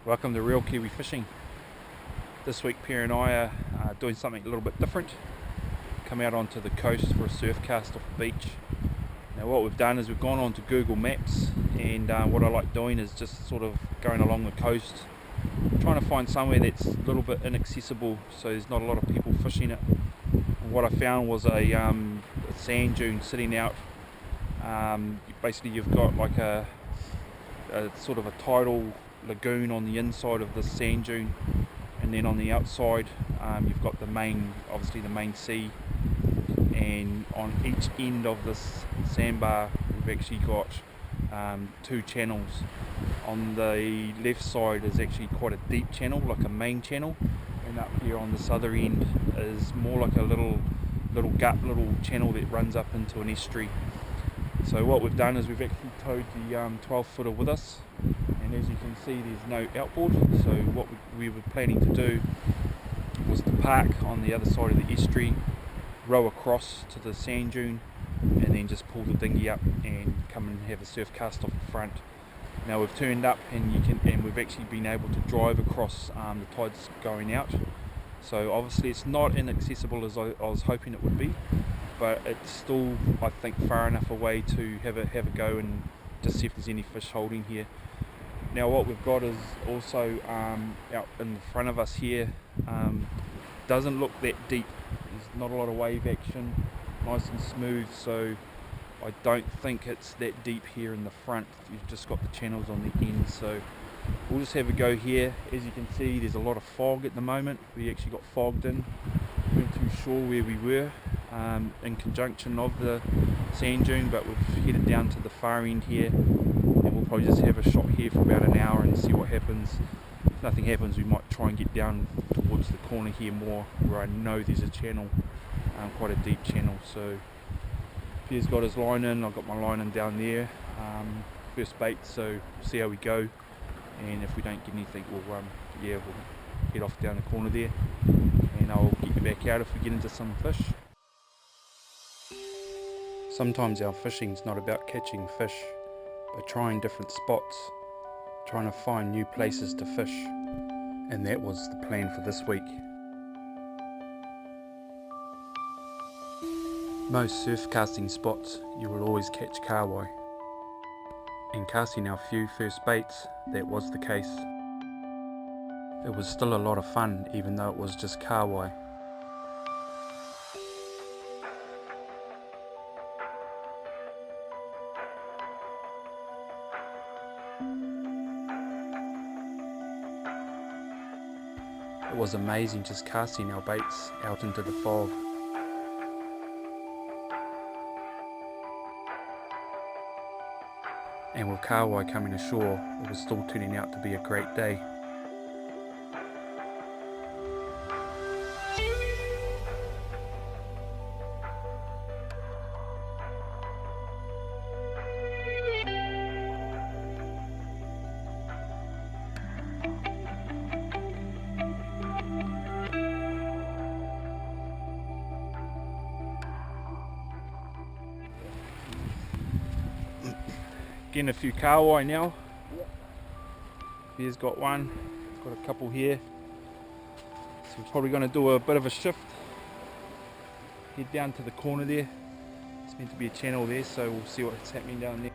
Welcome to Real Kiwi Fishing. This week Pea and I are doing something a little bit different. Come out onto the coast for a surf cast off the beach. Now what we've done is we've gone onto Google Maps, and what I like doing is just sort of going along the coast, trying to find somewhere that's a little bit inaccessible so there's not a lot of people fishing it. And what I found was a sand dune sitting out. Basically you've got like a sort of a tidal lagoon on the inside of the sand dune, and then on the outside you've got obviously the main sea, and on each end of this sandbar we've actually got two channels. On the left side is actually quite a deep channel, like a main channel, and up here on this other end is more like a little channel that runs up into an estuary. So what we've done is we've actually towed the 12 footer with us, and as you can see there's no outboard. So what we were planning to do was to park on the other side of the estuary, row across to the sand dune, and then just pull the dinghy up and come and have a surf cast off the front. Now we've turned up and we've actually been able to drive across the tides going out. So obviously it's not inaccessible as I was hoping it would be, but it's still, I think, far enough away to have a go and just see if there's any fish holding here. Now what we've got is also out in the front of us here, doesn't look that deep. There's not a lot of wave action, nice and smooth, so I don't think it's that deep here in the front. You've just got the channels on the end, so we'll just have a go here. As you can see there's a lot of fog at the moment. We actually got fogged in, weren't too sure where we were in conjunction of the sand dune, but we've headed down to the far end here, and we'll probably just have a shot here for about an hour and see what happens. If nothing happens, we might try and get down towards the corner here more, where I know there's a channel, quite a deep channel. So Pierre's got his line in, I've got my line in down there, first bait, so we'll see how we go, and if we don't get anything we'll head off down the corner there, and I'll get you back out if we get into some fish. Sometimes our fishing's not about catching fish, but trying different spots, trying to find new places to fish, and that was the plan for this week. Most surf casting spots you will always catch KIWI, and casting our few first baits, that was the case. It was still a lot of fun even though it was just KIWI. It was amazing just casting our baits out into the fog. And with KIWI coming ashore, it was still turning out to be a great day. Getting a few KIWI now. Here's got one, got a couple here. So we're probably going to do a bit of a shift. Head down to the corner there. It's meant to be a channel there, so we'll see what's happening down there.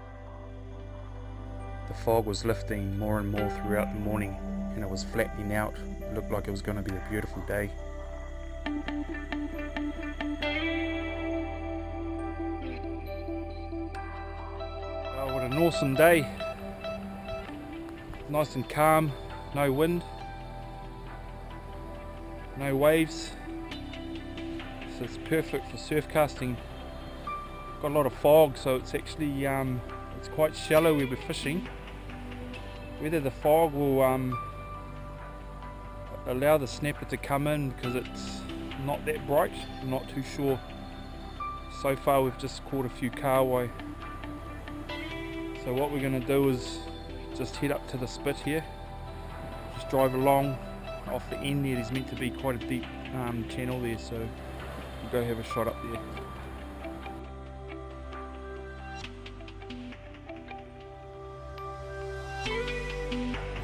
The fog was lifting more and more throughout the morning, and it was flattening out. It looked like it was going to be a beautiful day. What an awesome day. Nice and calm, no wind, no waves, so it's perfect for surf casting. Got a lot of fog, so it's actually it's quite shallow where we're fishing. Whether the fog will allow the snapper to come in because it's not that bright, I'm not too sure. So far we've just caught a few KIWI. So what we're going to do is just head up to the spit here, just drive along off the end there. There's meant to be quite a deep channel there, so we'll go have a shot up there.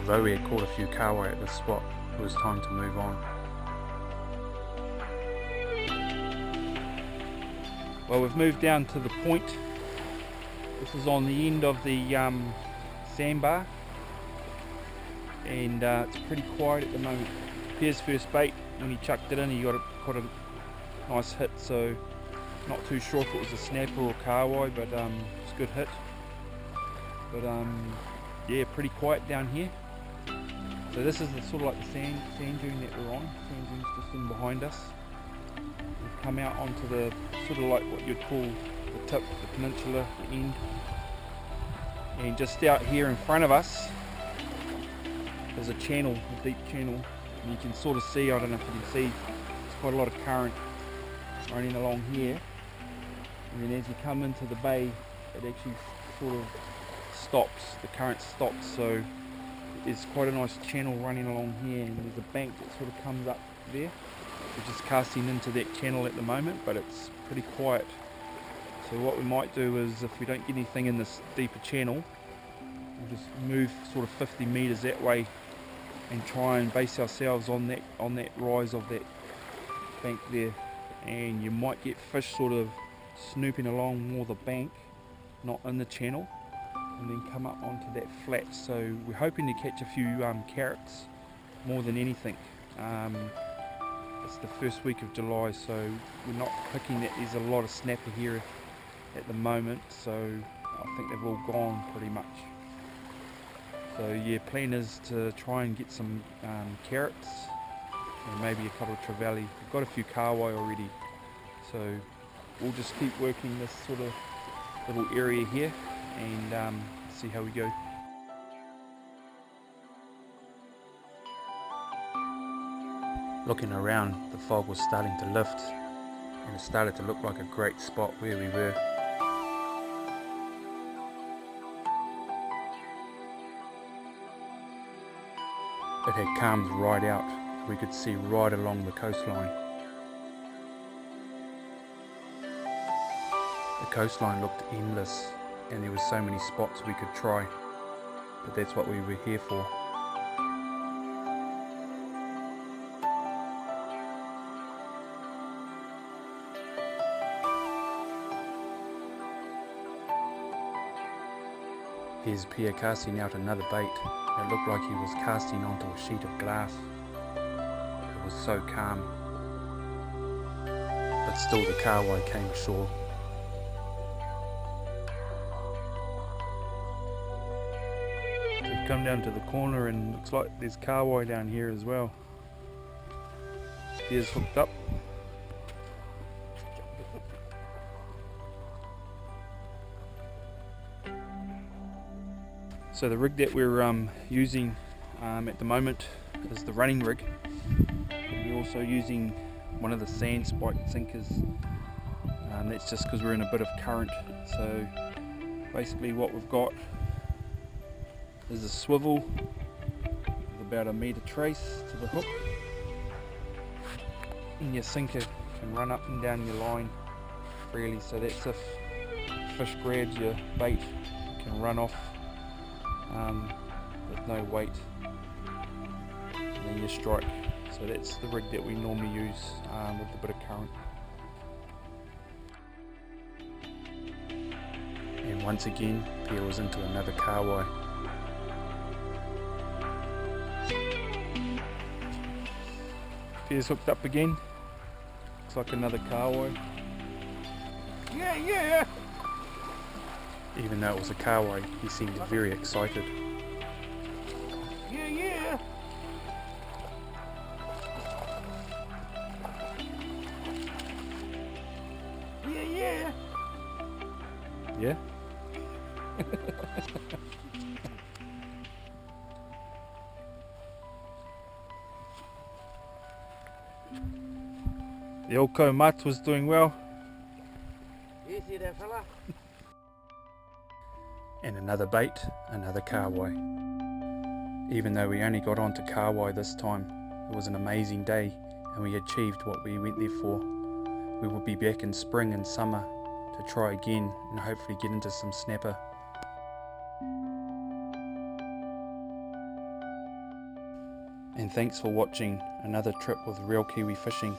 Although we had caught a few KIWI at this spot, it was time to move on. Well, we've moved down to the point. This is on the end of the sandbar, and it's pretty quiet at the moment. Pea's first bait, when he chucked it in, he got a nice hit, so not too sure if it was a snapper or KIWI, but it's a good hit. But yeah, pretty quiet down here. So this is sort of like the sand dune that we're on. Sand dune's just in behind us. We've come out onto the sort of like what you'd call the tip, the peninsula, the end. And just out here in front of us, there's a channel, a deep channel. And you can sort of see, I don't know if you can see, there's quite a lot of current running along here. And then as you come into the bay, it actually sort of stops, the current stops, so there's quite a nice channel running along here, and there's a bank that sort of comes up there. We're just casting into that channel at the moment, but it's pretty quiet. So what we might do is, if we don't get anything in this deeper channel, we'll just move sort of 50 metres that way and try and base ourselves on that rise of that bank there. And you might get fish sort of snooping along more the bank, not in the channel, and then come up onto that flat. So we're hoping to catch a few carrots more than anything. It's the first week of July, so we're not picking that there's a lot of snapper here at the moment, so I think they've all gone pretty much. So yeah, plan is to try and get some carrots and maybe a couple of trevally. We've got a few KIWI already, so we'll just keep working this sort of little area here and see how we go. Looking around, the fog was starting to lift and it started to look like a great spot where we were. It had calmed right out. We could see right along the coastline. The coastline looked endless and there were so many spots we could try, but that's what we were here for. Here's Pea casting out another bait. It looked like he was casting onto a sheet of glass. It was so calm. But still the KIWI came ashore. We've come down to the corner and looks like there's KIWI down here as well. Spear's hooked up. So the rig that we're using at the moment is the running rig. We're also using one of the sand spike sinkers. That's just because we're in a bit of current. So basically what we've got is a swivel with about a metre trace to the hook, and your sinker can run up and down your line freely. So that's if fish grabs your bait, you can run off with no weight, and then you strike. So that's the rig that we normally use with a bit of current. And once again, Pea was into another KIWI. Pea's hooked up again. Looks like another KIWI. Yeah, yeah! Even though it was a KIWI, he seemed very excited. Yeah, yeah! Yeah, yeah! Yeah? The old Mat was doing well. You see that fella? And another bait, another KIWI. Even though we only got onto KIWI this time, it was an amazing day and we achieved what we went there for. We will be back in spring and summer to try again and hopefully get into some snapper. and thanks for watching another trip with Real Kiwi Fishing.